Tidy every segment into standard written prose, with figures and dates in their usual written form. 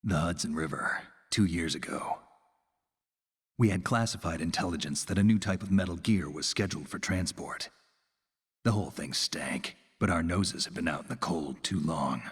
The Hudson River, 2 years ago. We had classified intelligence that a new type of metal gear was scheduled for transport. The whole thing stank, but our noses had been out in the cold too long.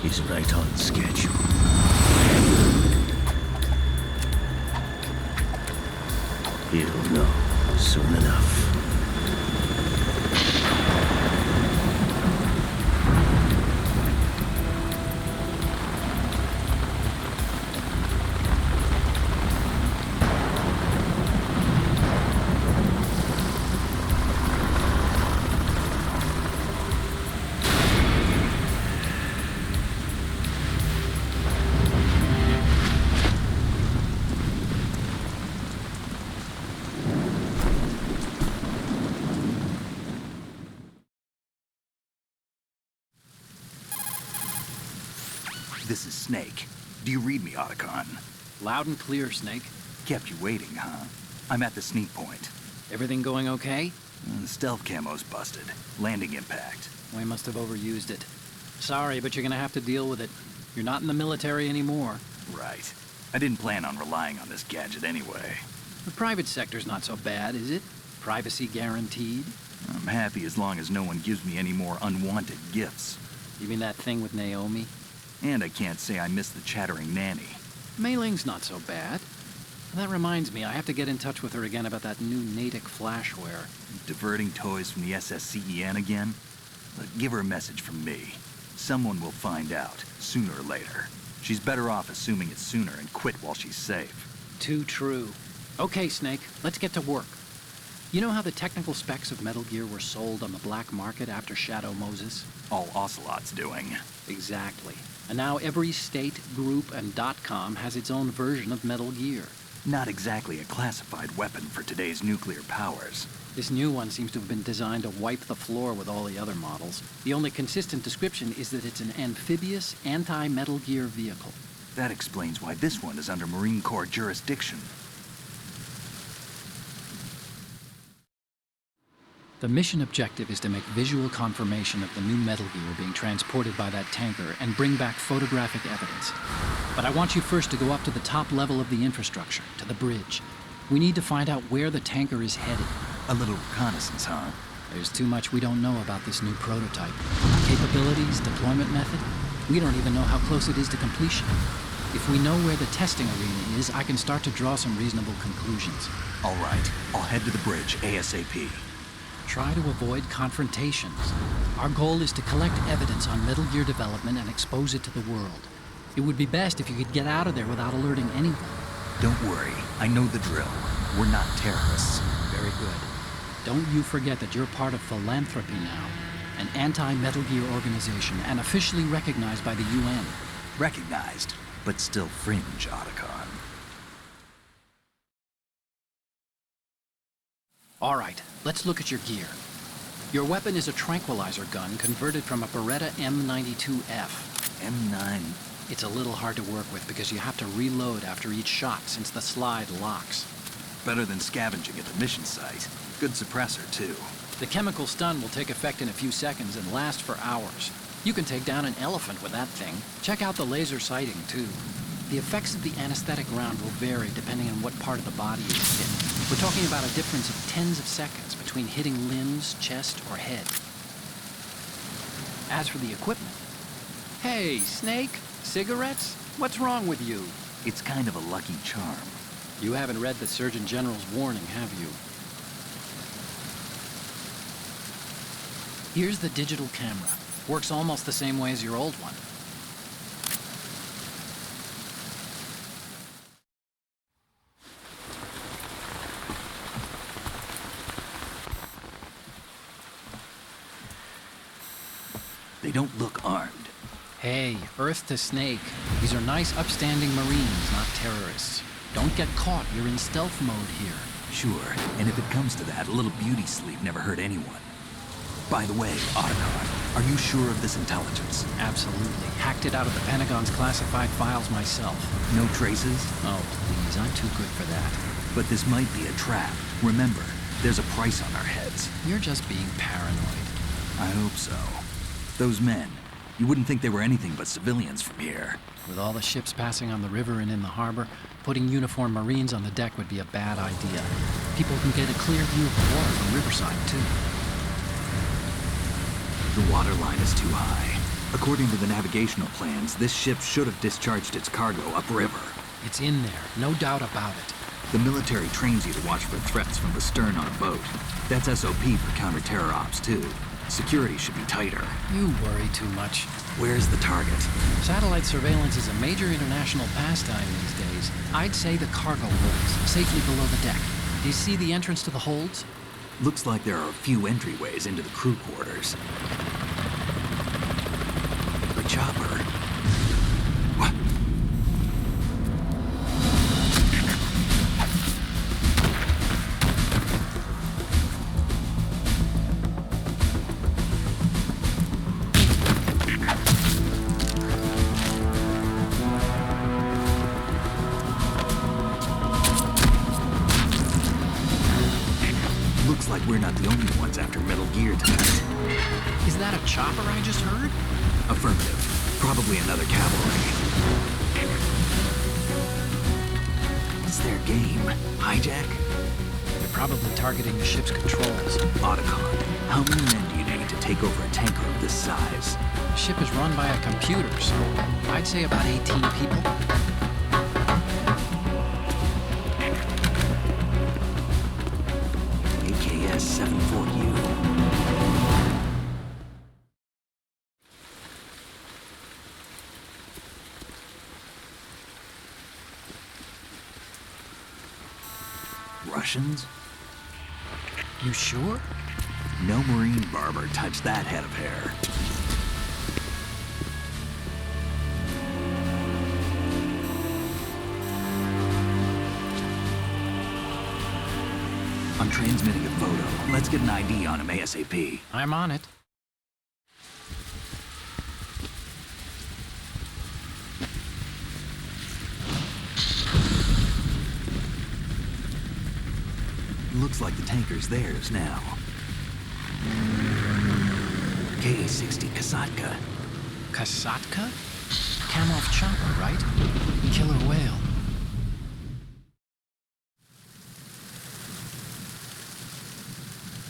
He's right on schedule. He'll know soon enough. This is Snake. Do you read me, Otacon? Loud and clear, Snake. Kept you waiting, huh? I'm at the sneak point. Everything going okay? The stealth camo's busted. Landing impact. We must have overused it. Sorry, but you're gonna have to deal with it. You're not in the military anymore. Right. I didn't plan on relying on this gadget anyway. The private sector's not so bad, is it? Privacy guaranteed? I'm happy as long as no one gives me any more unwanted gifts. You mean that thing with Naomi? And I can't say I miss the chattering nanny. Mei Ling's not so bad. That reminds me, I have to get in touch with her again about that new Natick flashware. Diverting toys from the SSCEN again? But give her a message from me. Someone will find out, sooner or later. She's better off assuming it sooner and quit while she's safe. Too true. Okay, Snake, let's get to work. You know how the technical specs of Metal Gear were sold on the black market after Shadow Moses? All Ocelot's doing. Exactly. And now every state, group, and .com has its own version of Metal Gear. Not exactly a classified weapon for today's nuclear powers. This new one seems to have been designed to wipe the floor with all the other models. The only consistent description is that it's an amphibious, anti-Metal Gear vehicle. That explains why this one is under Marine Corps jurisdiction. The mission objective is to make visual confirmation of the new Metal Gear being transported by that tanker and bring back photographic evidence. But I want you first to go up to the top level of the infrastructure, to the bridge. We need to find out where the tanker is headed. A little reconnaissance, huh? There's too much we don't know about this new prototype. Capabilities, deployment method. We don't even know how close it is to completion. If we know where the testing arena is, I can start to draw some reasonable conclusions. All right, I'll head to the bridge ASAP. Try to avoid confrontations. Our goal is to collect evidence on Metal Gear development and expose it to the world. It would be best if you could get out of there without alerting anyone. Don't worry, I know the drill. We're not terrorists. Very good. Don't you forget that you're part of Philanthropy now, an anti-Metal Gear organization and officially recognized by the UN. Recognized, but still fringe, Otacon. All right, let's look at your gear. Your weapon is a tranquilizer gun converted from a Beretta M92F. M9. It's a little hard to work with because you have to reload after each shot since the slide locks. Better than scavenging at the mission site. Good suppressor, too. The chemical stun will take effect in a few seconds and last for hours. You can take down an elephant with that thing. Check out the laser sighting, too. The effects of the anesthetic round will vary depending on what part of the body is hit. We're talking about a difference of tens of seconds between hitting limbs, chest, or head. As for the equipment... Hey, Snake, cigarettes? What's wrong with you? It's kind of a lucky charm. You haven't read the Surgeon General's warning, have you? Here's the digital camera. Works almost the same way as your old one. They don't look armed. Hey, Earth to Snake. These are nice, upstanding Marines, not terrorists. Don't get caught. You're in stealth mode here. Sure, and if it comes to that, a little beauty sleep never hurt anyone. By the way, Otacon, are you sure of this intelligence? Absolutely. Hacked it out of the Pentagon's classified files myself. No traces? Oh, please, I'm too good for that. But this might be a trap. Remember, there's a price on our heads. You're just being paranoid. I hope so. Those men, you wouldn't think they were anything but civilians from here. With all the ships passing on the river and in the harbor, putting uniformed Marines on the deck would be a bad idea. People can get a clear view of the water from Riverside, too. The water line is too high. According to the navigational plans, this ship should have discharged its cargo upriver. It's in there, no doubt about it. The military trains you to watch for threats from the stern on a boat. That's SOP for counter-terror ops, too. Security should be tighter. You worry too much. Where's the target? Satellite surveillance is a major international pastime these days. I'd say the cargo holds, safely below the deck. Do you see the entrance to the holds? Looks like there are a few entryways into the crew quarters. The chopper. What? Looks like we're not the only ones after Metal Gear tonight. Is that a chopper I just heard? Affirmative. Probably another cavalry. What's their game? Hijack? They're probably targeting the ship's controls. Otacon, how many men do you need to take over a tanker of this size? The ship is run by a computer, so I'd say about 18 people. AKS 74U. Russians? You sure? No Marine barber touched that head of hair. I'm transmitting a photo. Let's get an ID on him ASAP. I'm on it. Looks like the tanker's theirs now. KA-60 Kasatka. Kasatka? Kamov chopper, right? Killer whale.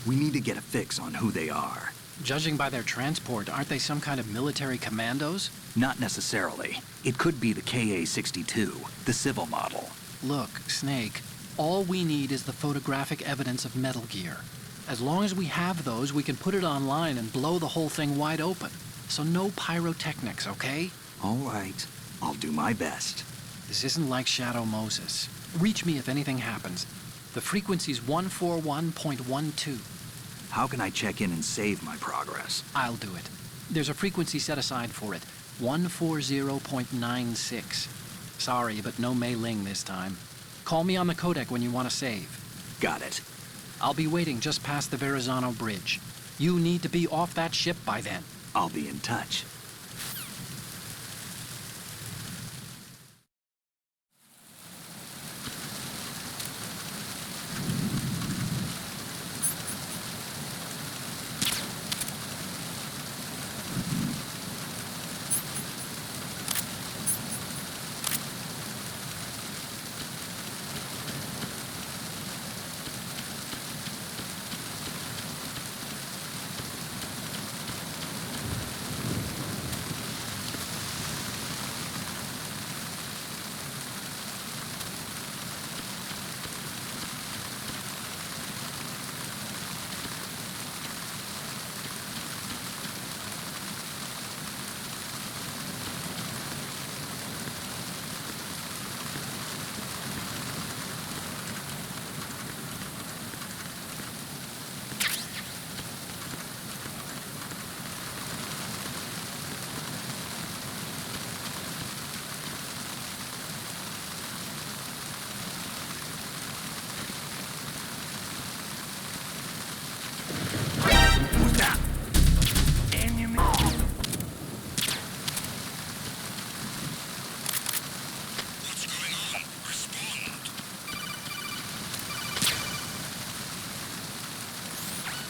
We need to get a fix on who they are. Judging by their transport, aren't they some kind of military commandos? Not necessarily. It could be the KA-62, the civil model. Look, Snake, all we need is the photographic evidence of Metal Gear. As long as we have those, we can put it online and blow the whole thing wide open. So no pyrotechnics, okay? All right. I'll do my best. This isn't like Shadow Moses. Reach me if anything happens. The frequency's 141.12. How can I check in and save my progress? I'll do it. There's a frequency set aside for it. 140.96. Sorry, but no Mei Ling this time. Call me on the codec when you want to save. Got it. I'll be waiting just past the Verrazano Bridge. You need to be off that ship by then. I'll be in touch.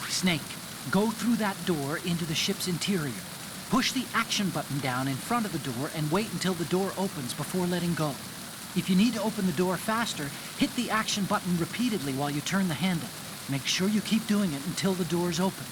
Snake, go through that door into the ship's interior. Push the action button down in front of the door and wait until the door opens before letting go. If you need to open the door faster, hit the action button repeatedly while you turn the handle. Make sure you keep doing it until the door's open.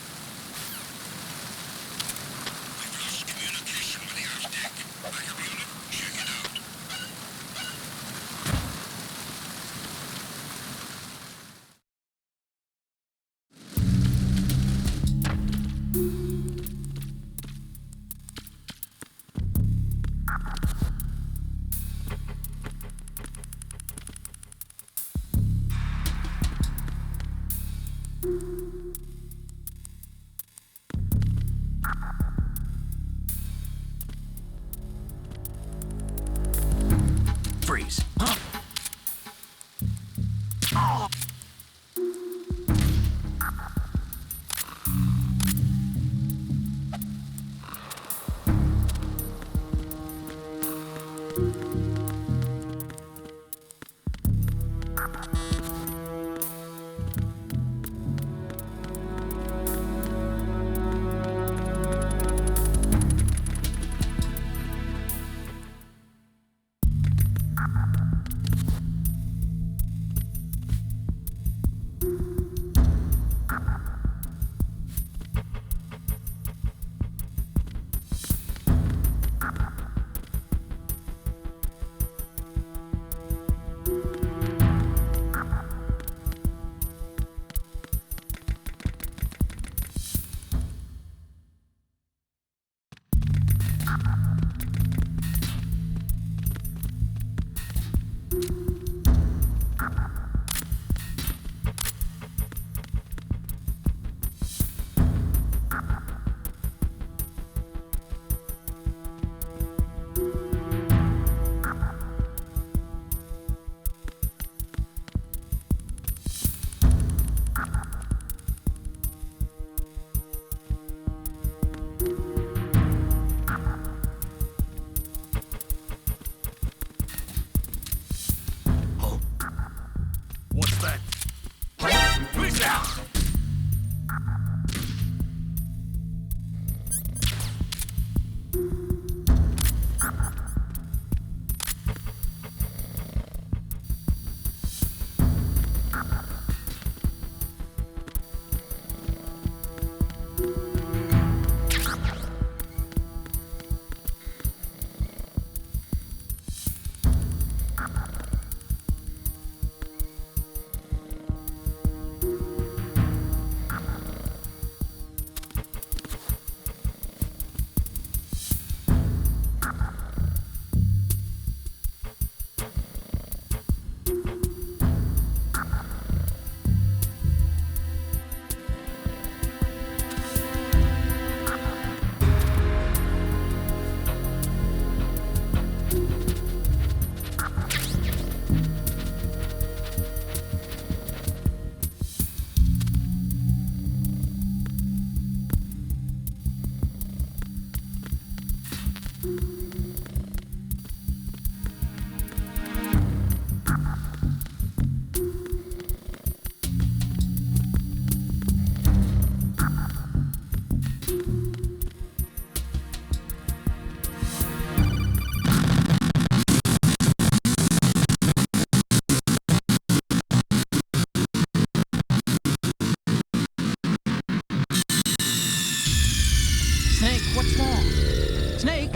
What's that? Who's out? Snake, what's wrong? Snake!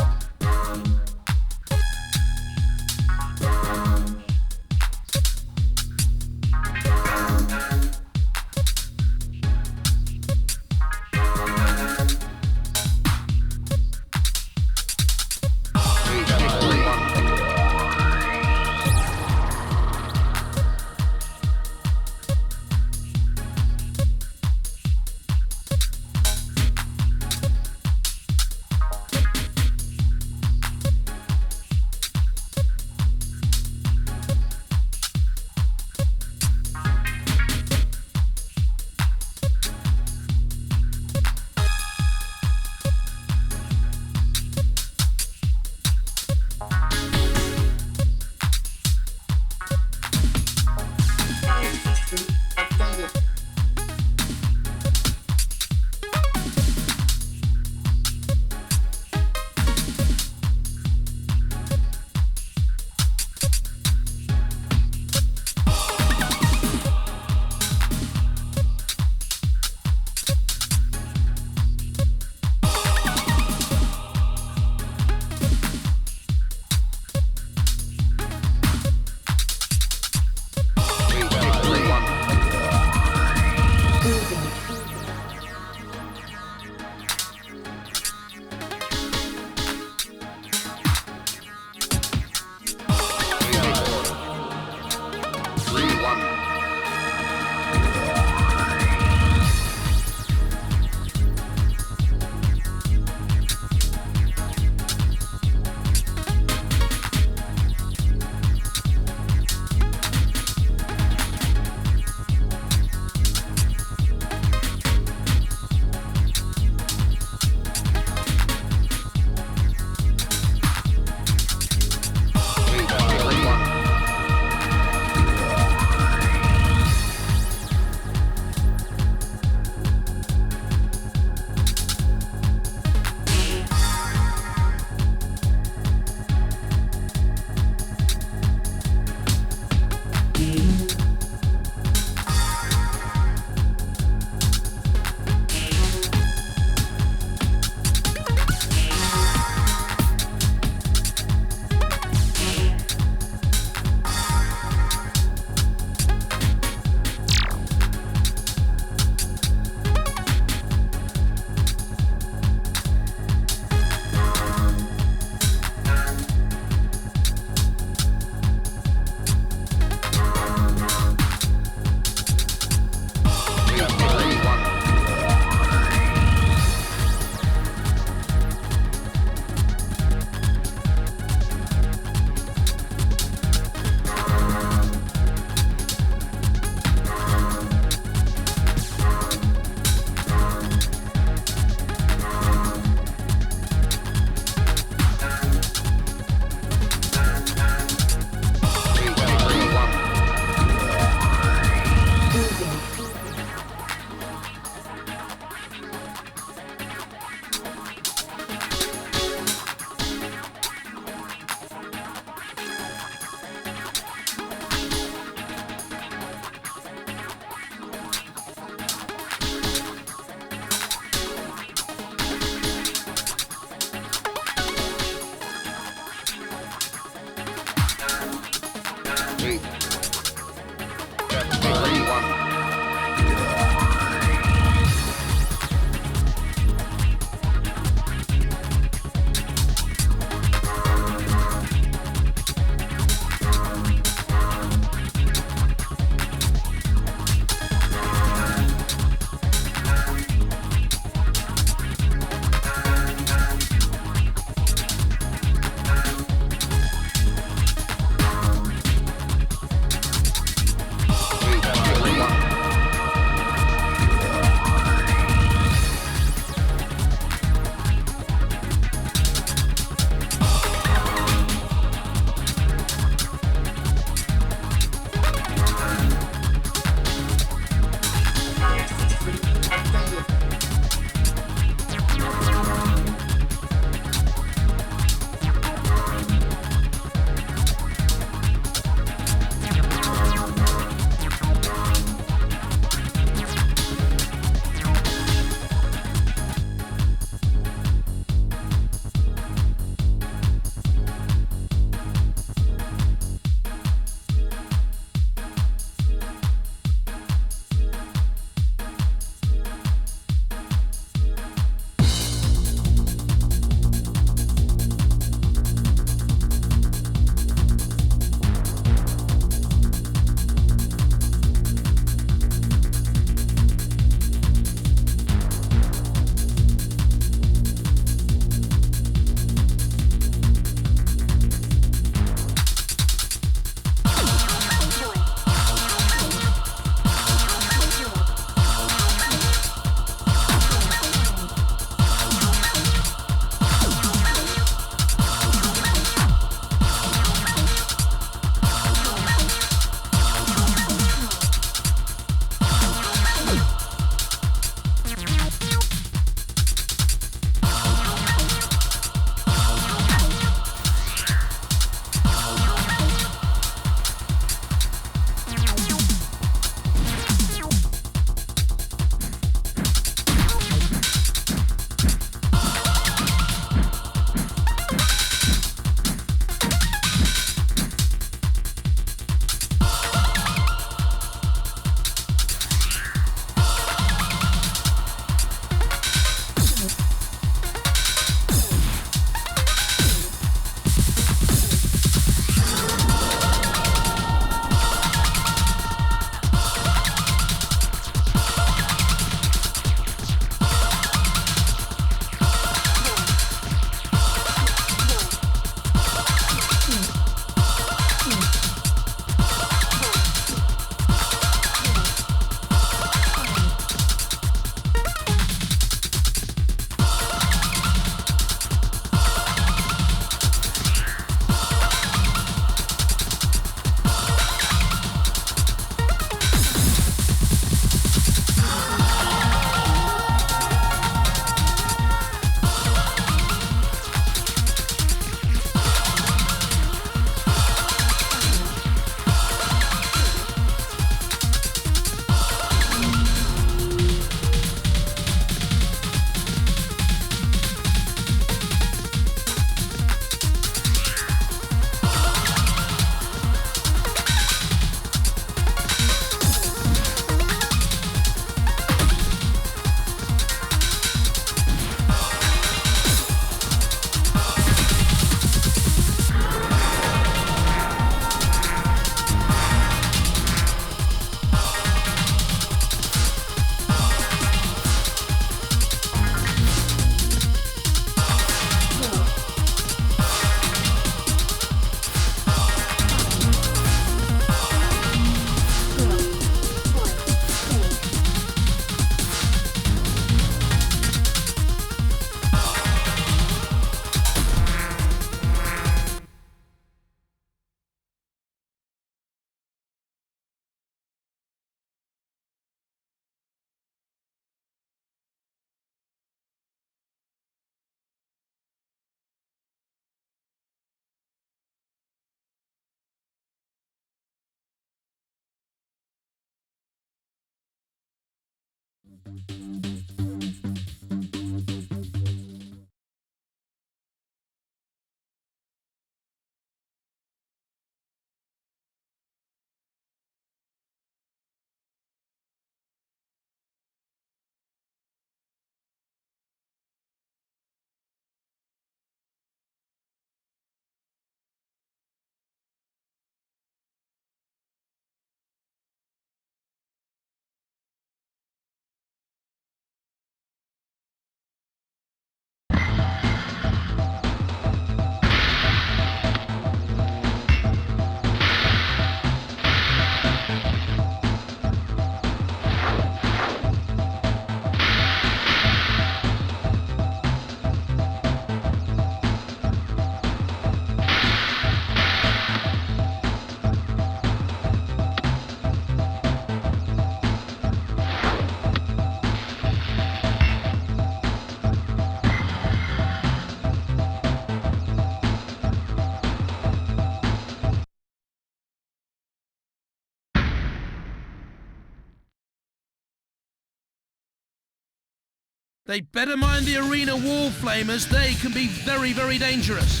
They'd better mind the arena wall flamers. They can be very, very dangerous.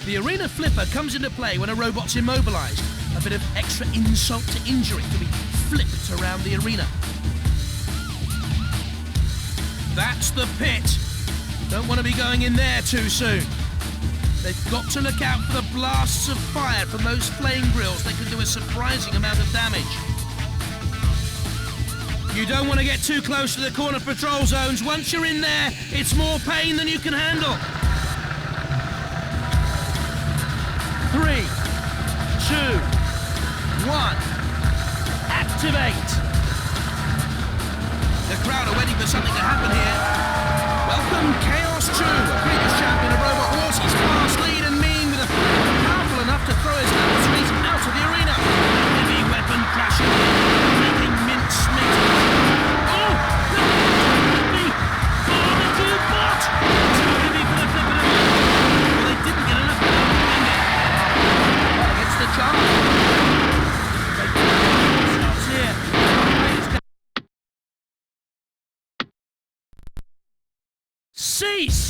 The arena flipper comes into play when a robot's immobilized. A bit of extra insult to injury can be flipped around the arena. That's the pit. Don't want to be going in there too soon. They've got to look out for the blasts of fire from those flame grills. They can do a surprising amount of damage. You don't want to get too close to the corner patrol zones. Once you're in there, it's more pain than you can handle. 3, 2, 1. Activate. The crowd are waiting for something to happen here. Welcome, Chaos 2, a previous champion of Robot Wars. He's fast, lean and mean with a powerful enough to throw his adversaries out of the arena. Heavy weapon crashing, making mincemeat. Oh! Me! Oh, the two bot! Too heavy for the flip of the well, they didn't get enough of it. Against the charge. They themselves here. Cease!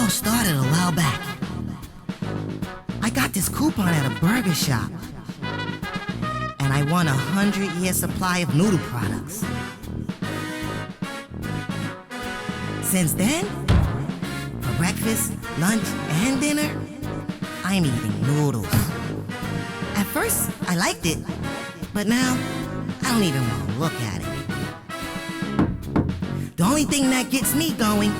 Started a while back. I got this coupon at a burger shop, and I won 100-year supply of noodle products. Since then, for breakfast, lunch, and dinner, I'm eating noodles. At first, I liked it, but now, I don't even want to look at it. The only thing that gets me going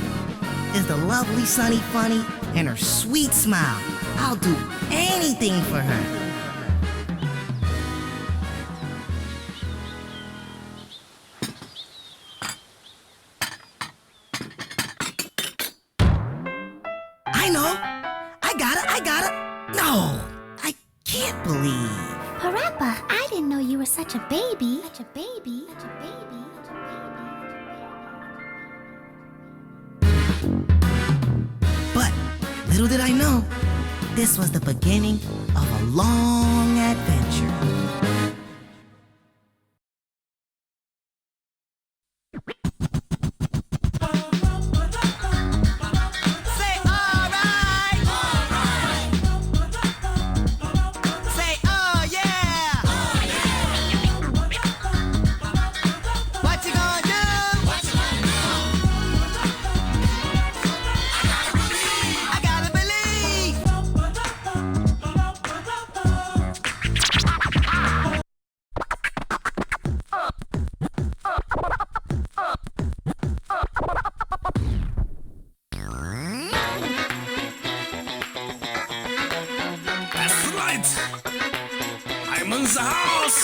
is the lovely Sunny Funny and her sweet smile. I'll do anything for her. I know. I got it. No, I can't believe. Parappa, I didn't know you were such a baby. Such a baby. But little did I know, this was the beginning of a long adventure. Say alright! boss.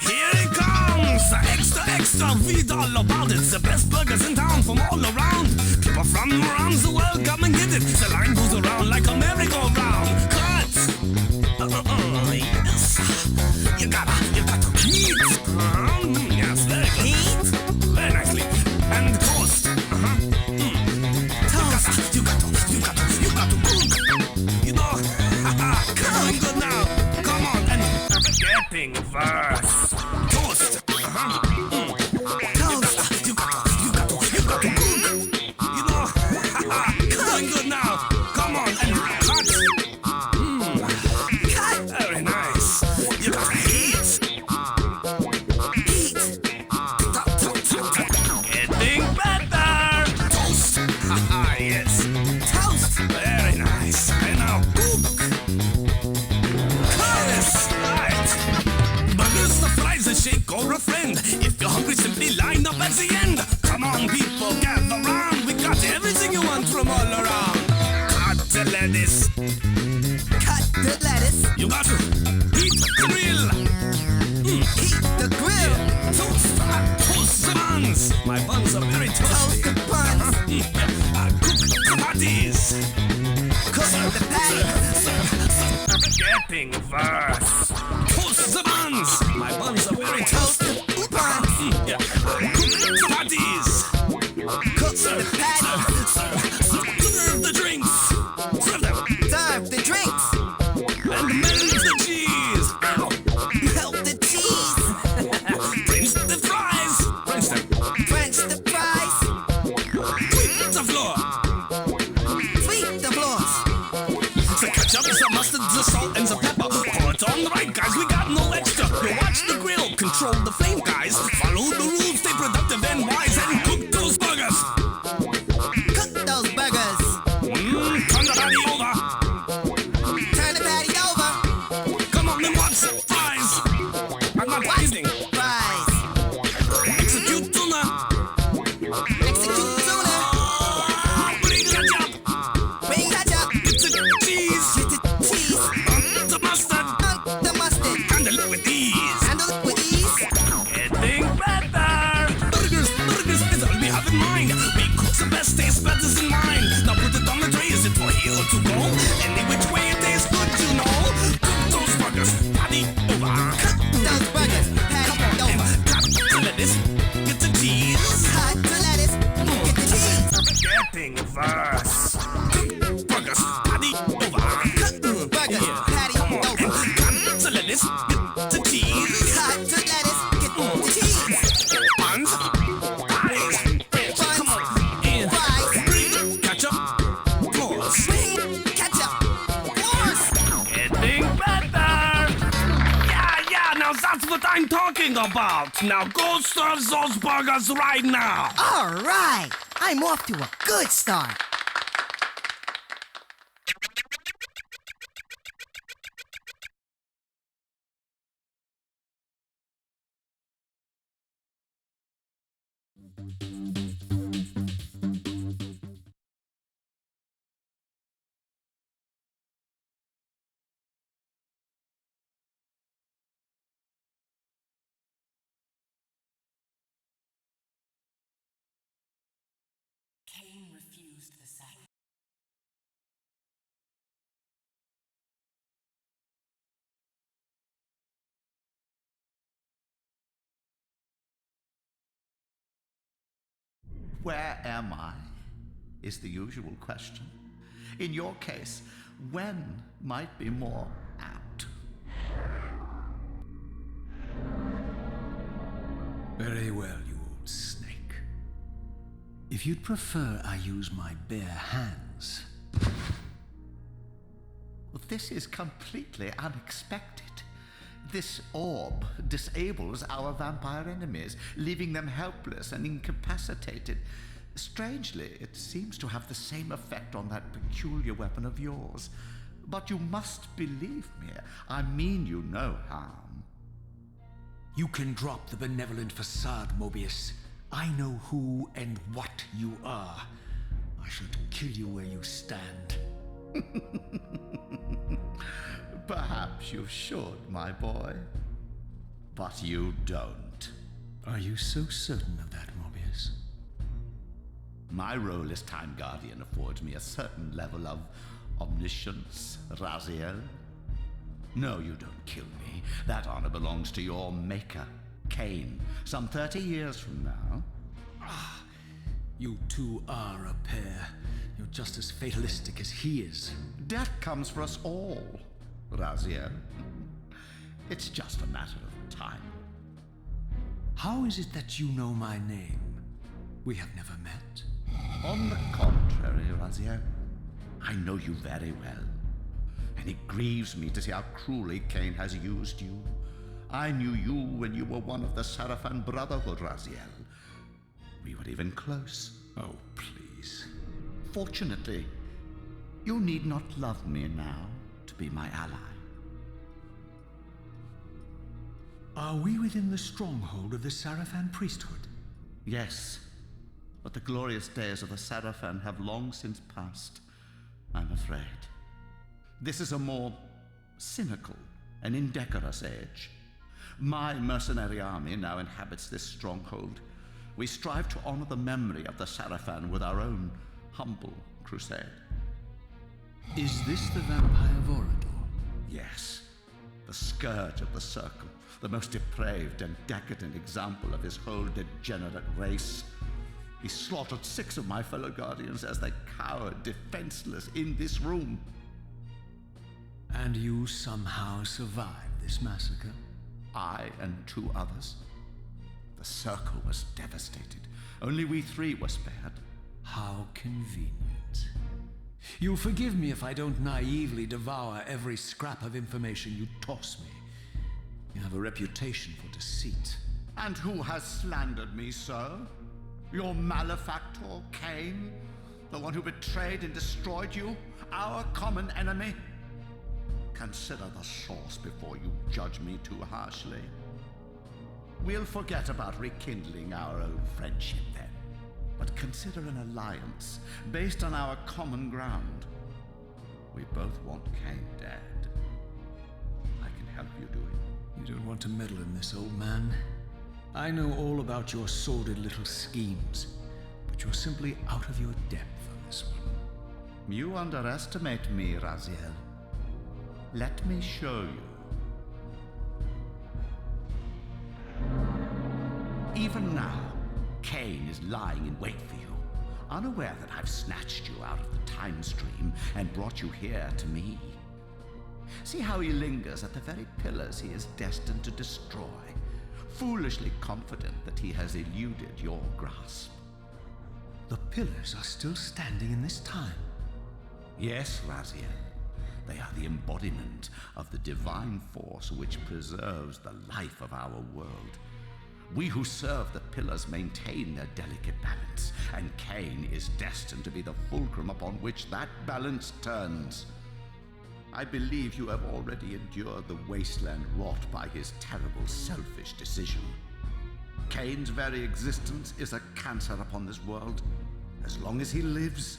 Here it comes. Extra, extra, read all about it. The best burgers in town from all around. People from around the world come and get it. The line goes around like a merry-go-round. Cut. Yes. You gotta eat. Yes, very good. Eat? Very nicely. And toast. Toast. You got to cook. You know, doing good now. Come on, and getting verse. Toast. Toast. You got to cook. You know, doing good now. Come on, and cut. Very nice. You got to eat. Getting better. Toast. Yes. Toast. Very nice. And now cook. Yes. Right. Burgers, the fries, a shake or a friend. If you're hungry, simply line up at the end. Come on, people, gather round. We got everything you want from all around. Cut the lettuce. Cut the lettuce. You got to heat the grill. Heat the grill. Toast the buns. My buns are very toasty. Toast the buns. Cook the patties. Cook the patties. Getting verse. Toast the buns. My buns are very toasty. Toast the buns. Cook the patties. Cook the patties. Serve the drinks. Serve them. Serve the drinks. And melt the cheese. Melt the cheese. French the fries. French them. French the fries. Sweep the floor. Sweep the floors. The ketchup, the mustard, the salt, and the pepper. Pour it on right, guys. We got no extra. You watch the grill. Control the flame, guys. Follow the rules. Stay productive and wise. And cook those burgers. Cook those burgers. Turn the patty over. Turn the patty over. Come on and watch the fries. I'm not teasing. Fries. Execute tuna. Execute tuna. Bring ketchup. Bring ketchup. Get the cheese. Get the cheese. The mustard. The mustard. Handle it with ease. Handle it with ease. Getting better. Burgers is all we have in mind. We cook the best taste buds in mind. Now put it on the tray. Is it for here or to go? Any which way it tastes good, you know. Cook those burgers. Patty over. Cook those burgers. Patty over. Cut the lettuce. Get the cheese. Cut the lettuce. Get the cheese. Getting verse. Cook burgers. Patty over. Cut burgers. Patty over. Cut the lettuce. Get the cheese. Cut the lettuce. Get the cheese. Buns. Fries. Come on. And fries. Bring ketchup. Sauce. Bring ketchup. Sauce. Getting better. Yeah. Now that's what I'm talking about. Now go serve those burgers right now. All right. I'm off to a good start. Cain refused the sacrifice. Where am I? Is the usual question. In your case, when might be more apt. Very well, you old snake. If you'd prefer I use my bare hands. This is completely unexpected. This orb disables our vampire enemies, leaving them helpless and incapacitated. Strangely, it seems to have the same effect on that peculiar weapon of yours. But you must believe me. I mean you no harm. You can drop the benevolent facade, Mobius. I know who and what you are. I shall kill you where you stand. Perhaps you should, my boy. But you don't. Are you so certain of that, Morbius? My role as Time Guardian affords me a certain level of omniscience, Raziel. No, you don't kill me. That honor belongs to your maker, Cain, some 30 years from now. You two are a pair. You're just as fatalistic as he is. Death comes for us all, Raziel. It's just a matter of time. How is it that you know my name? We have never met. On the contrary, Raziel, I know you very well. And it grieves me to see how cruelly Cain has used you. I knew you when you were one of the Sarafan Brotherhood, Raziel. We were even close. Oh, please. Fortunately, you need not love me now to be my ally. Are we within the stronghold of the Sarafan priesthood? Yes, but the glorious days of the Sarafan have long since passed, I'm afraid. This is a more cynical and indecorous age. My mercenary army now inhabits this stronghold. We strive to honor the memory of the Sarafan with our own humble crusade. Is this the vampire Vorador? Yes, the scourge of the Circle, the most depraved and decadent example of his whole degenerate race. He slaughtered 6 of my fellow Guardians as they cowered defenseless in this room. And you somehow survived this massacre? I and 2 others. The Circle was devastated. Only we 3 were spared. How convenient. You'll forgive me if I don't naively devour every scrap of information you toss me. You have a reputation for deceit. And who has slandered me so? Your malefactor, Cain? The one who betrayed and destroyed you? Our common enemy? Consider the source before you judge me too harshly. We'll forget about rekindling our old friendship then. But consider an alliance based on our common ground. We both want Cain dead. I can help you do it. You don't want to meddle in this, old man. I know all about your sordid little schemes, but you're simply out of your depth on this one. You underestimate me, Raziel. Let me show you. Even now, Cain is lying in wait for you, unaware that I've snatched you out of the time stream and brought you here to me. See how he lingers at the very pillars he is destined to destroy, foolishly confident that he has eluded your grasp. The pillars are still standing in this time. Yes, Raziel. They are the embodiment of the divine force which preserves the life of our world. We who serve the pillars maintain their delicate balance, and Cain is destined to be the fulcrum upon which that balance turns. I believe you have already endured the wasteland wrought by his terrible, selfish decision. Cain's very existence is a cancer upon this world. As long as he lives,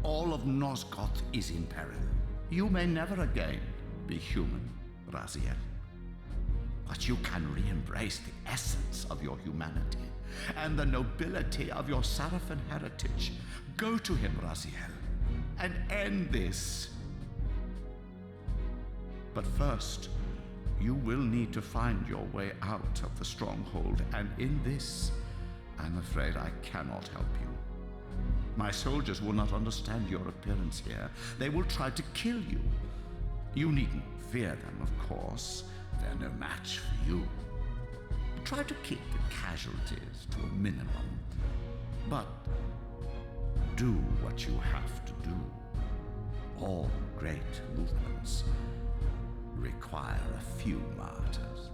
all of Nosgoth is in peril. You may never again be human, Raziel. But you can re-embrace the essence of your humanity and the nobility of your Sarafan heritage. Go to him, Raziel, and end this. But first, you will need to find your way out of the stronghold, and in this, I'm afraid I cannot help you. My soldiers will not understand your appearance here. They will try to kill you. You needn't fear them, of course. They're no match for you. Try to keep the casualties to a minimum. But do what you have to do. All great movements require a few martyrs.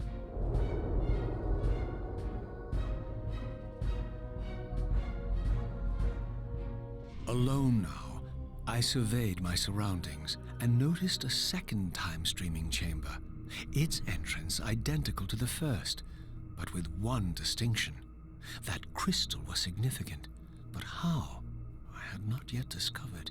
Alone now, I surveyed my surroundings and noticed a second time-streaming chamber. Its entrance identical to the first, but with one distinction. That crystal was significant, but how, I had not yet discovered.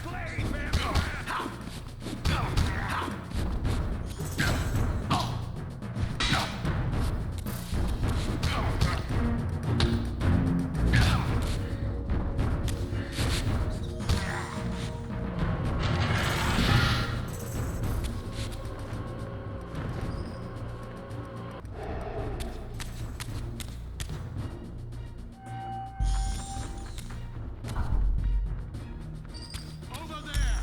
blade, vampire! Over there!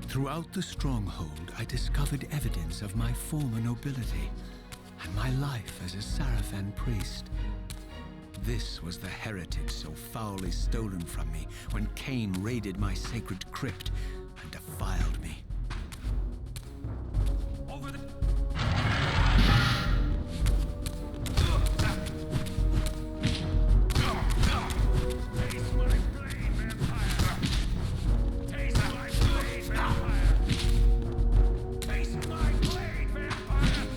Throughout the stronghold, I discovered evidence of my former nobility and my life as a Sarafan priest. This was the heritage so foully stolen from me when Cain raided my sacred crypt and defiled me. Over the... Taste my blade, vampire! Taste my blade, vampire! Taste my blade, vampire!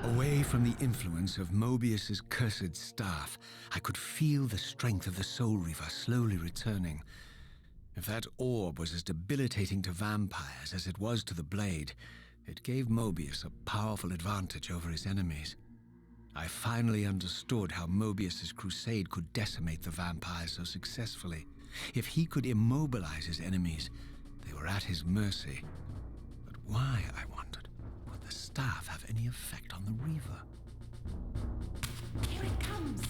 Away from the influence of Mobius's cursed staff, I could feel the strength of the Soul Reaver slowly returning. If that orb was as debilitating to vampires as it was to the blade, it gave Mobius a powerful advantage over his enemies. I finally understood how Mobius's crusade could decimate the vampires so successfully. If he could immobilize his enemies, they were at his mercy. But why, I wondered, would the staff have any effect on the Reaver? Here it comes.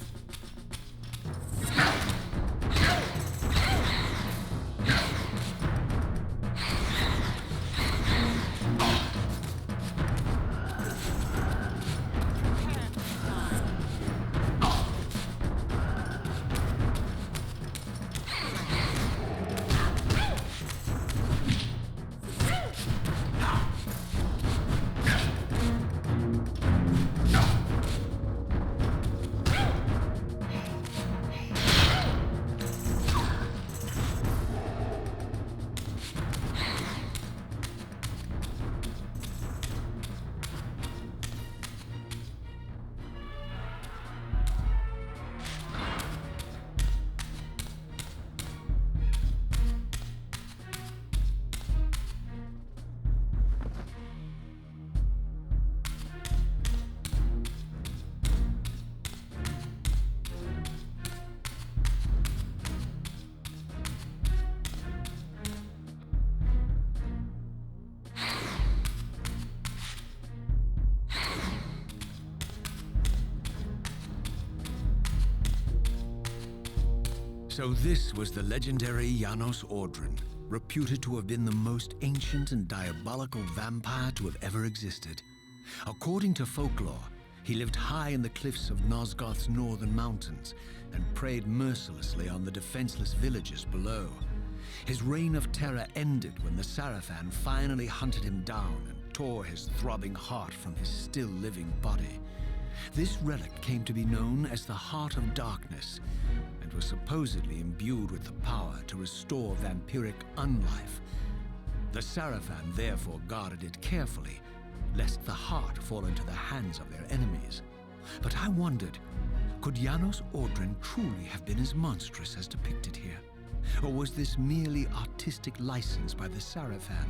So this was the legendary Janos Audron, reputed to have been the most ancient and diabolical vampire to have ever existed. According to folklore, he lived high in the cliffs of Nosgoth's northern mountains and preyed mercilessly on the defenseless villagers below. His reign of terror ended when the Sarafan finally hunted him down and tore his throbbing heart from his still-living body. This relic came to be known as the Heart of Darkness, and was supposedly imbued with the power to restore vampiric unlife. The Sarafan therefore guarded it carefully, lest the heart fall into the hands of their enemies. But I wondered, could Janos Audron truly have been as monstrous as depicted here? Or was this merely artistic license by the Sarafan,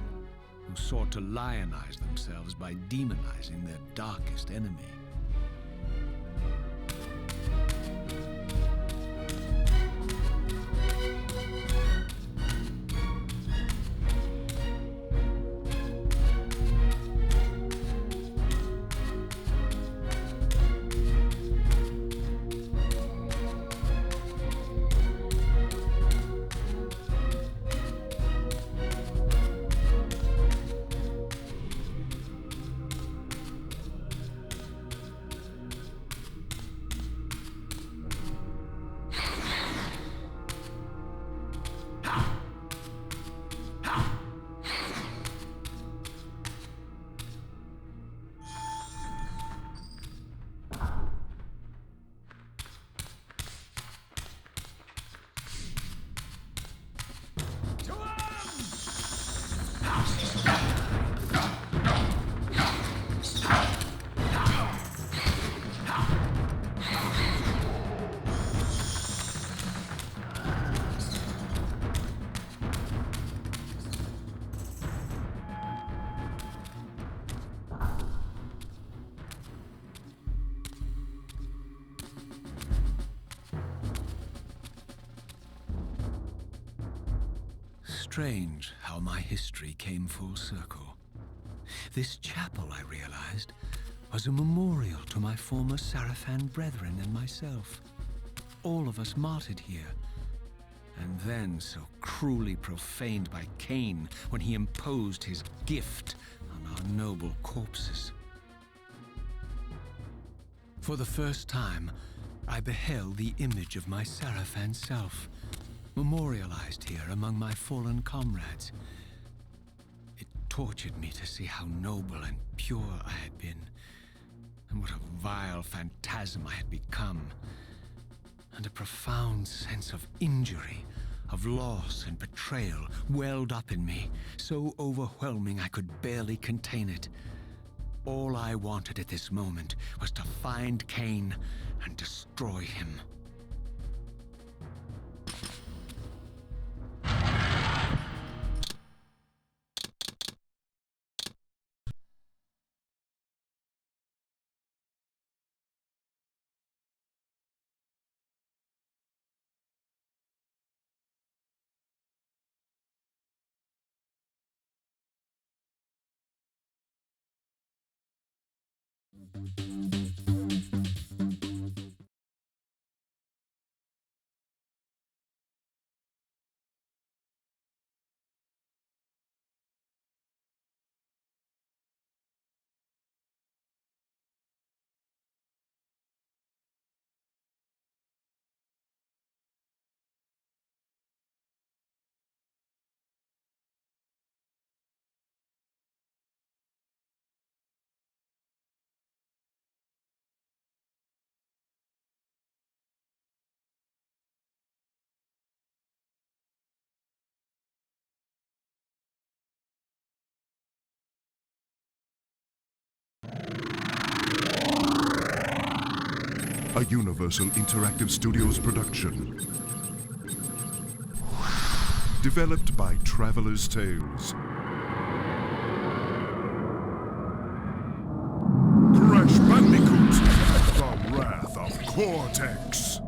who sought to lionize themselves by demonizing their darkest enemy? Strange how my history came full circle. This chapel, I realized, was a memorial to my former Sarafan brethren and myself. All of us martyred here, and then so cruelly profaned by Cain when he imposed his gift on our noble corpses. For the first time, I beheld the image of my Sarafan self, memorialized here among my fallen comrades. It tortured me to see how noble and pure I had been, and what a vile phantasm I had become. And a profound sense of injury, of loss and betrayal welled up in me, so overwhelming I could barely contain it. All I wanted at this moment was to find Cain and destroy him. A Universal Interactive Studios production. Developed by Traveler's Tales. Crash Bandicoot, The Wrath of Cortex.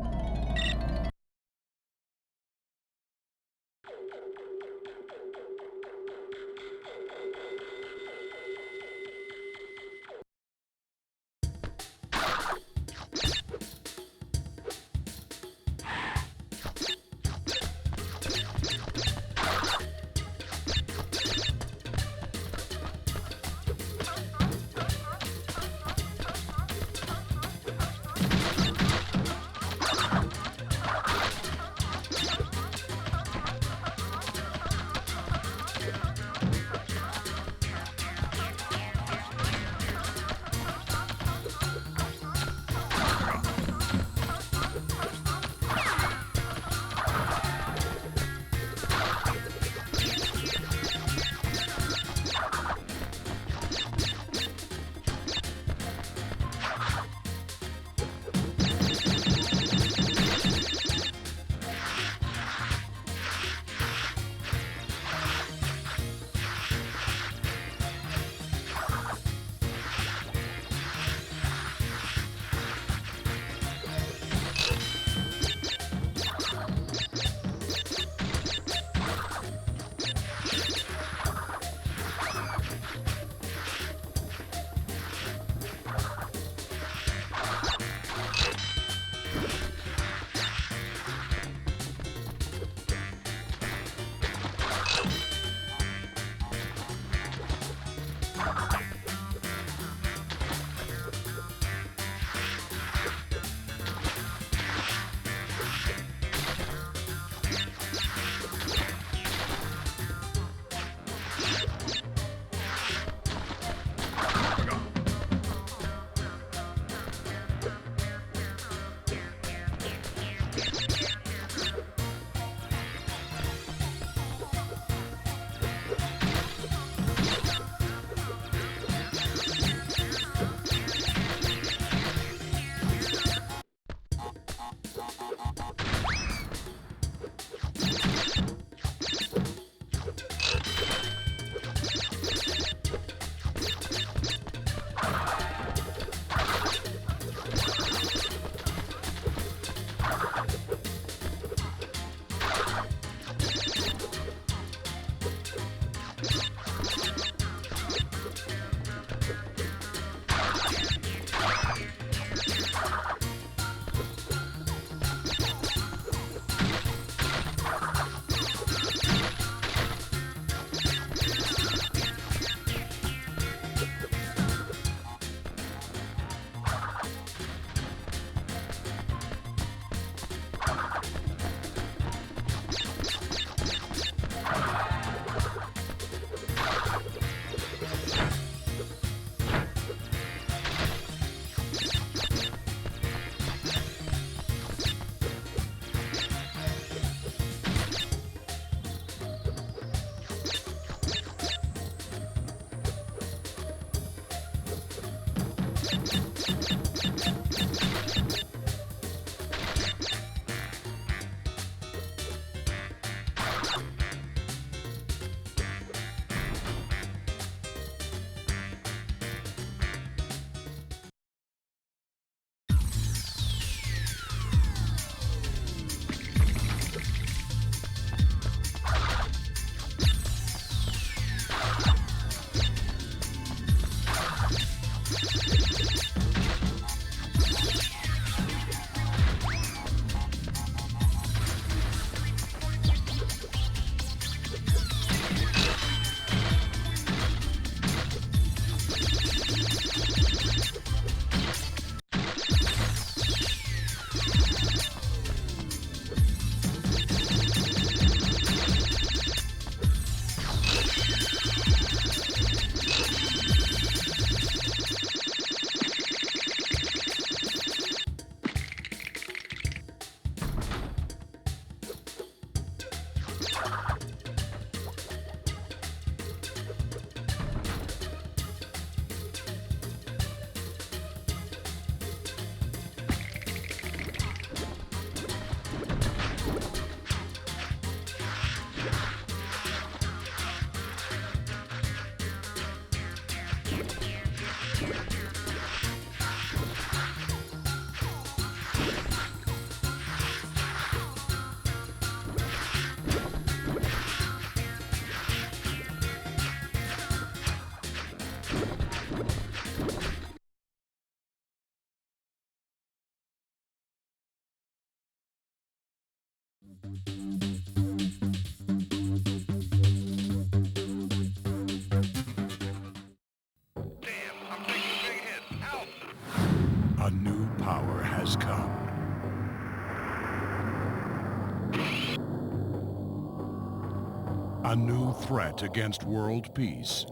A new threat against world peace.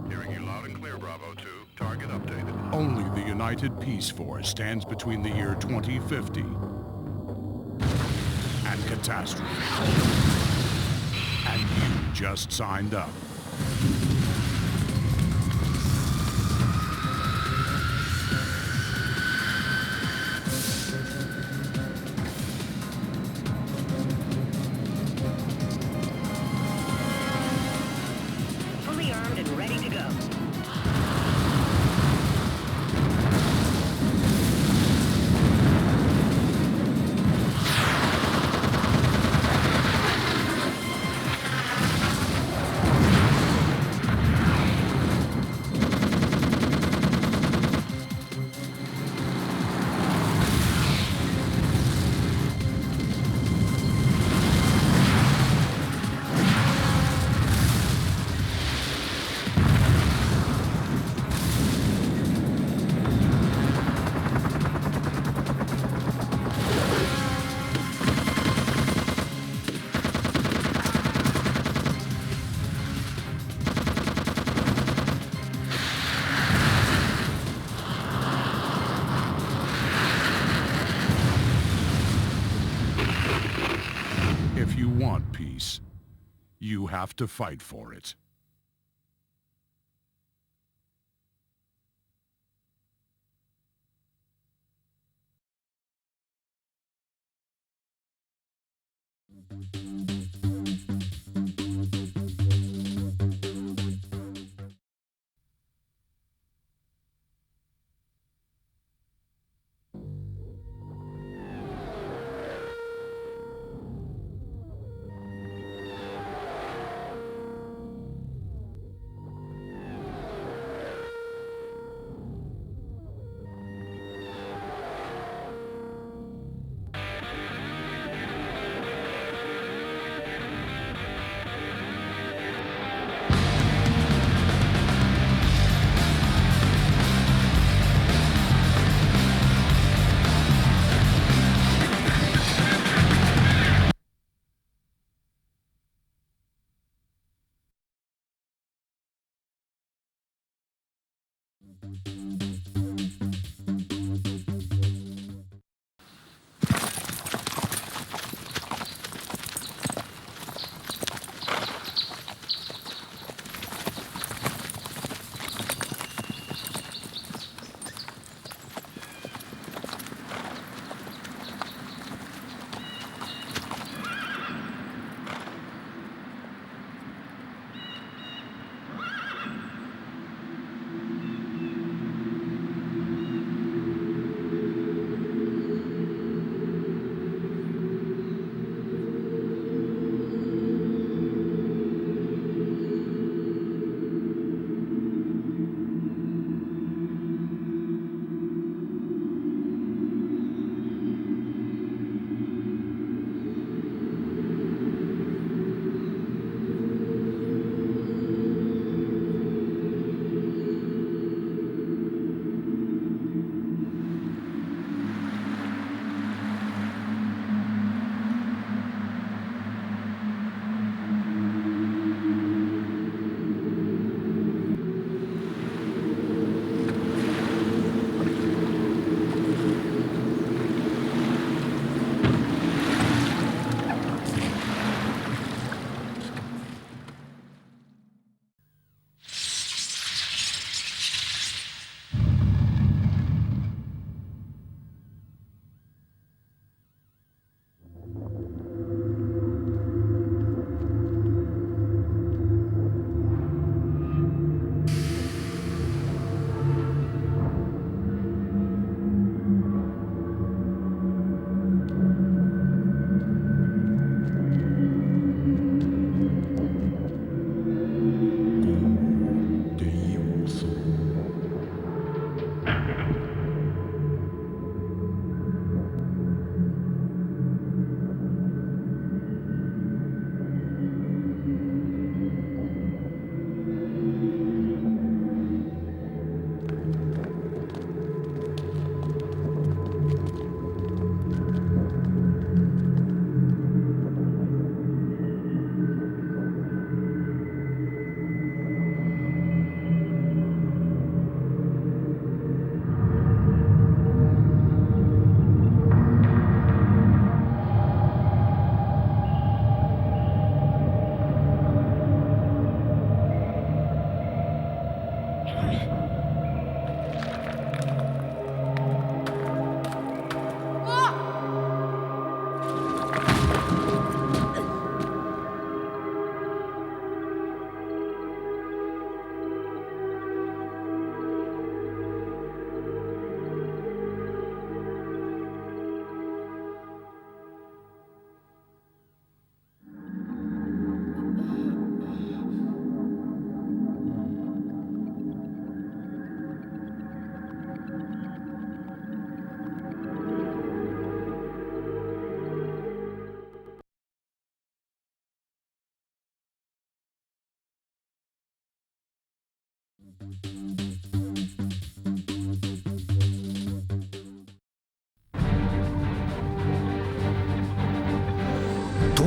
Hearing you loud and clear, Bravo 2. Target updated. Only the United Peace Force stands between the year 2050 and catastrophe. And you just signed up. Fully armed and ready to go. If you want peace, you have to fight for it.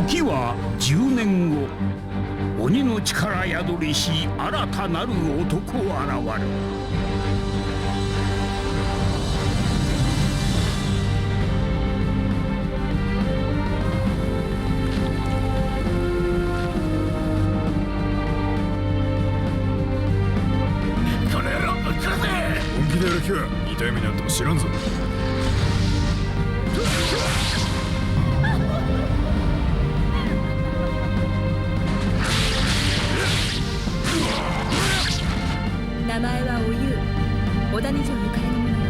時は10年後、鬼の力宿りし新たなる男現る。この野郎、来るぜ。本気でやる気は痛い目にあっても知らんぞ。名前はおゆう。小谷城ゆかりの者よ。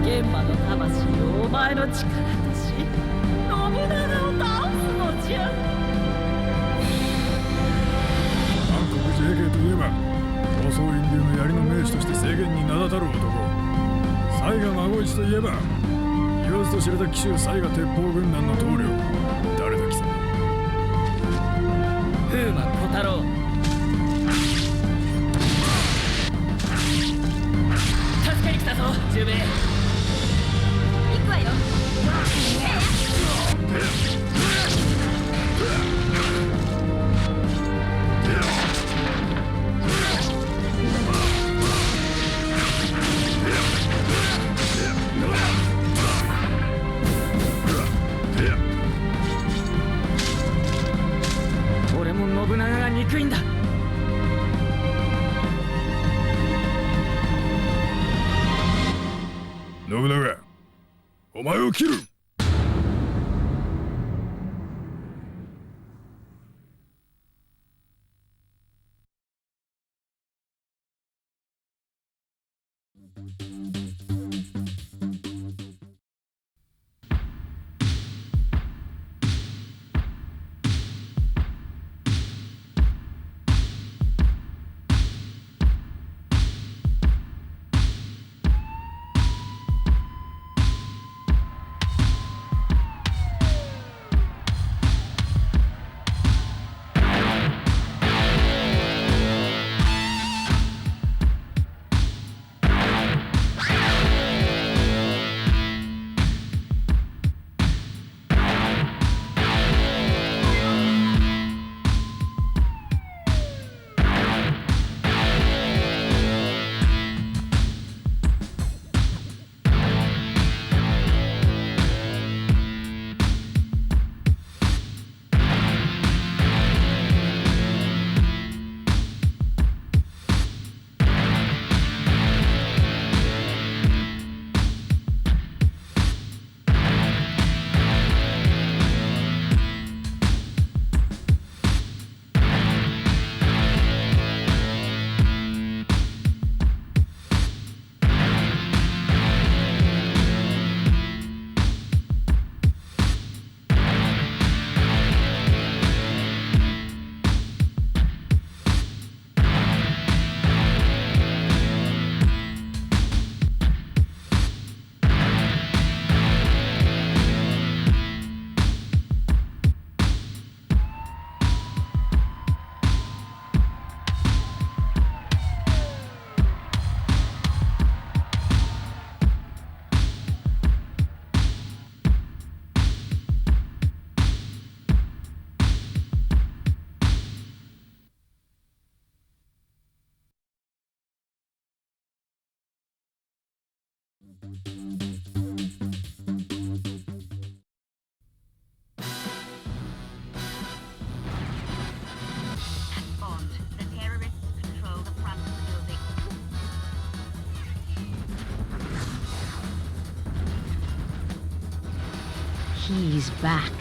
玄馬の魂をお前の力とし、信長を倒すのじゃ。韓国 JK といえば高層院流の槍の名手として世間に名だたる男。西賀孫一といえば言わずと知れた紀州西賀鉄砲軍団の統領。誰だ貴様。風魔小太郎。助けに来たぞ十兵衛。行くわよ。俺も信長が憎いんだ。信長、お前を切る。He's back.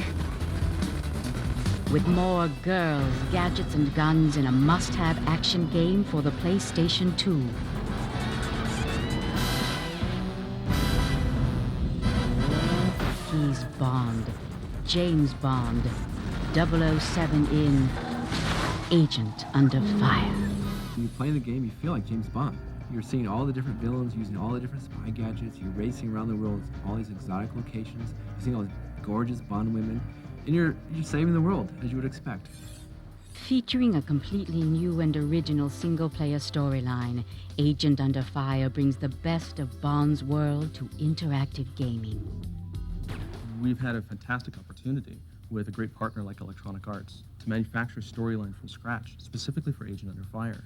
With more girls, gadgets, and guns in a must-have action game for the PlayStation 2. He's Bond. James Bond. 007 in Agent Under Fire. When you play the game, you feel like James Bond. You're seeing all the different villains using all the different spy gadgets. You're racing around the world, all these exotic locations. You're seeing all these gorgeous Bond women, and you're saving the world, as you would expect. Featuring a completely new and original single-player storyline, Agent Under Fire brings the best of Bond's world to interactive gaming. We've had a fantastic opportunity with a great partner like Electronic Arts to manufacture a storyline from scratch, specifically for Agent Under Fire.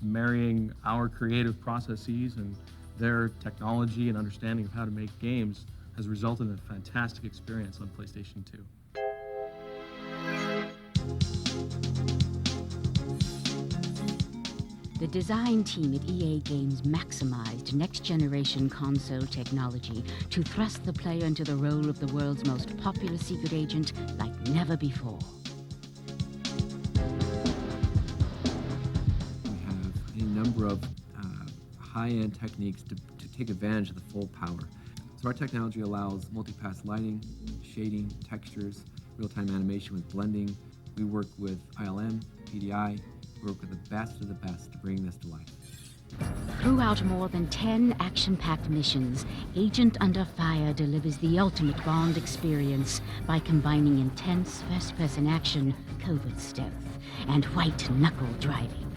Marrying our creative processes and their technology and understanding of how to make games has resulted in a fantastic experience on PlayStation 2. The design team at EA Games maximized next-generation console technology to thrust the player into the role of the world's most popular secret agent like never before. We have a number of high-end techniques to take advantage of the full power. So our technology allows multi-pass lighting, shading, textures, real-time animation with blending. We work with ILM, PDI, we work with the best of the best to bring this to life. Throughout more than 10 action-packed missions, Agent Under Fire delivers the ultimate Bond experience by combining intense first-person action, covert stealth, and white-knuckle driving.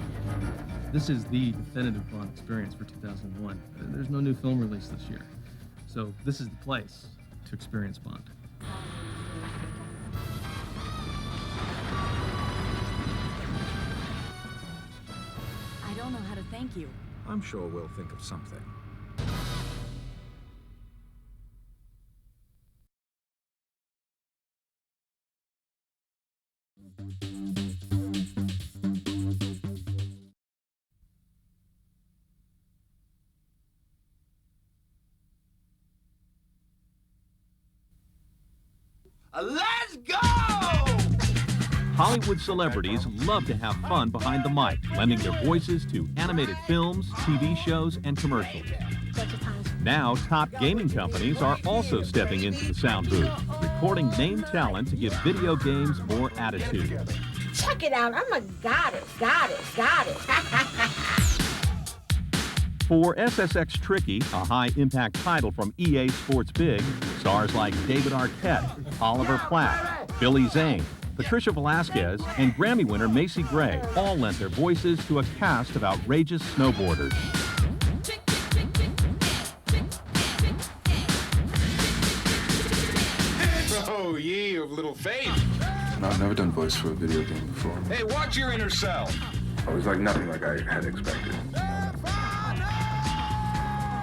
This is the definitive Bond experience for 2001. There's no new film release this year. So this is the place to experience Bond. I don't know how to thank you. I'm sure we'll think of something. Let's go! Hollywood celebrities love to have fun behind the mic, lending their voices to animated films, TV shows, and commercials. Now, top gaming companies are also stepping into the sound booth, recording name talent to give video games more attitude. Check it out, I'm a goddess. For SSX Tricky, a high-impact title from EA Sports Big, stars like David Arquette, Oliver Platt, Billy Zane, Patricia Velasquez, and Grammy winner Macy Gray all lent their voices to a cast of outrageous snowboarders. Oh, ye of little faith. I've never done voice for a video game before. Hey, watch your inner self. It was like nothing like I had expected.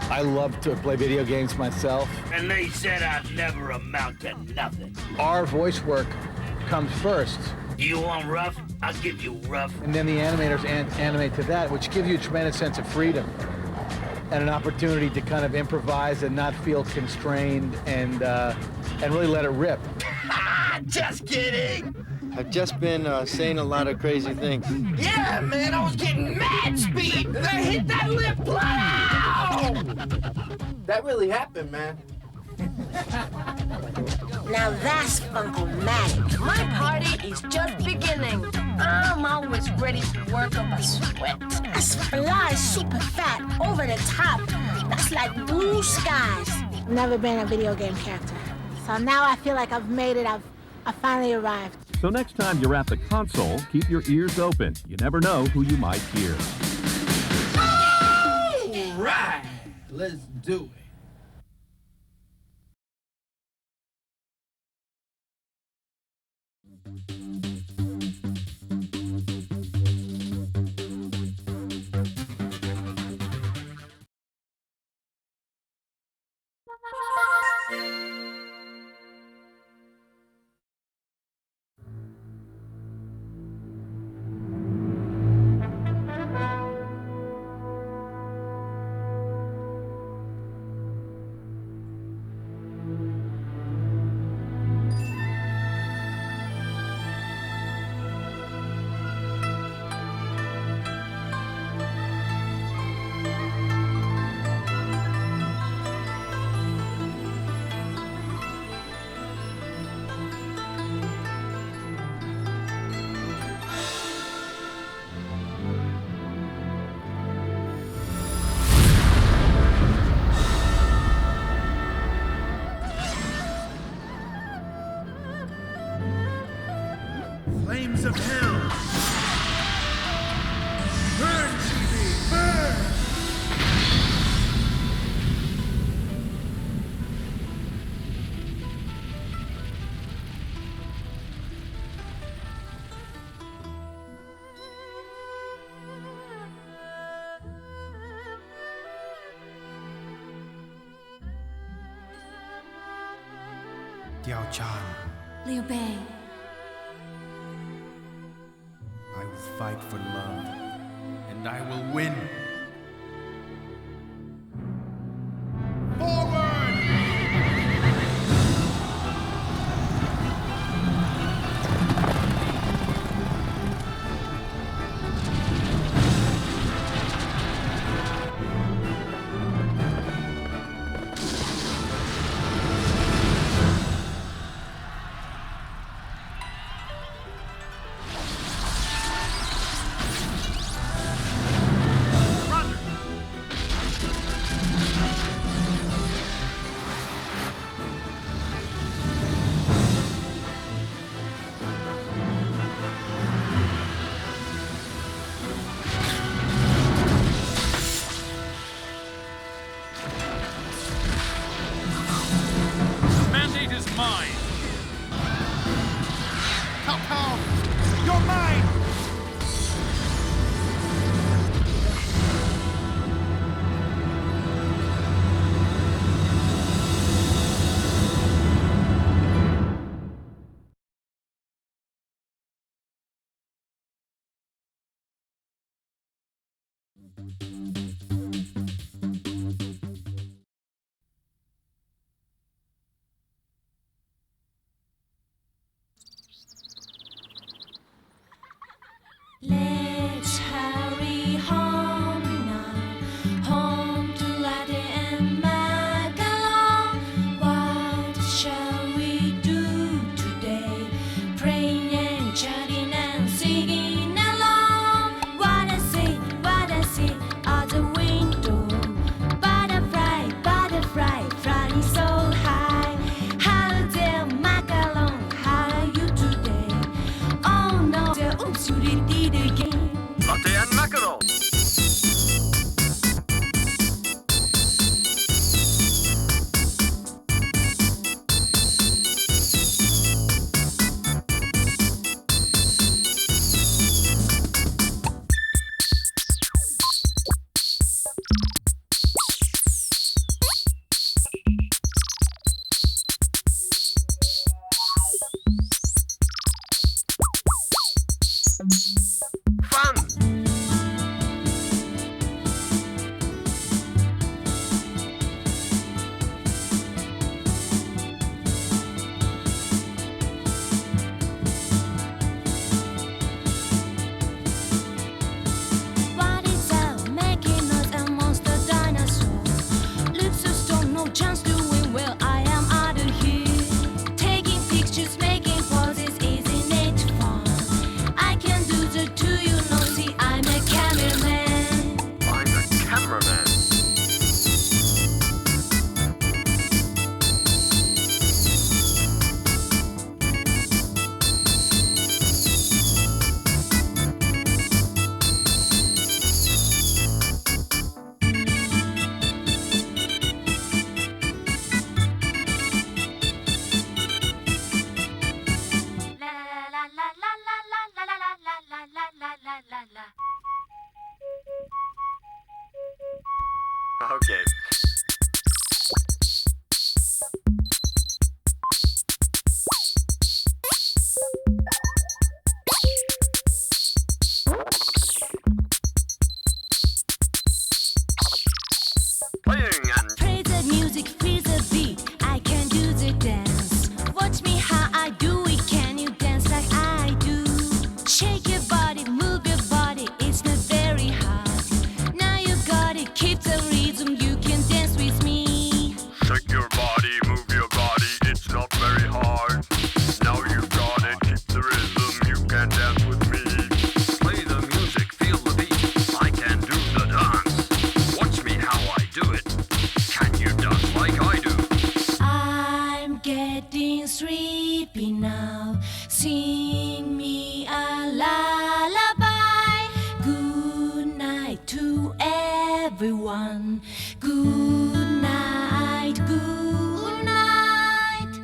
I love to play video games myself. And they said I'd never amount to nothing. Our voice work comes first. You want rough? I'll give you rough. And then the animators animate to that, which gives you a tremendous sense of freedom and an opportunity to kind of improvise and not feel constrained and really let it rip. Just kidding! I've just been saying a lot of crazy things. Yeah, man, I was getting mad speed! And I hit that lip plow! That really happened, man. Now that's Funko-matic. My party is just beginning. I'm always ready to work up a sweat. That's fly, super fat, over the top. That's like blue skies. I've never been a video game character. So now I feel like I've made it. I've finally arrived. So next time you're at the console, keep your ears open. You never know who you might hear. All right, let's do it. gates of hell! Burn, TV! Burn! Diao Chan, Liu Bei. I will fight for love, and I will win. Let's hurry home now, home to Latte and Magalon. What shall we do today? Praying and chatting and singing along. What I see out the window. Butterfly, butterfly, flying so high. Hello there, Magalon, how are you today? Oh no, oops, you did it again. Latte and macaron. What is up, making us a monster dinosaur? Looks so strong, no chance to win. Well, I am out of here. Taking pictures, making poses, isn't it fun? I can do the two, you know. See, I'm a cameraman. I'm the cameraman. Okay. Playing and Praise the music, feel the beat. I can do the dance. Watch me how I do it. Can you dance like I do? Shake your body, move your body. It's not very hard. Now you got it. Keep the rhythm. You can everyone. Good night, good night.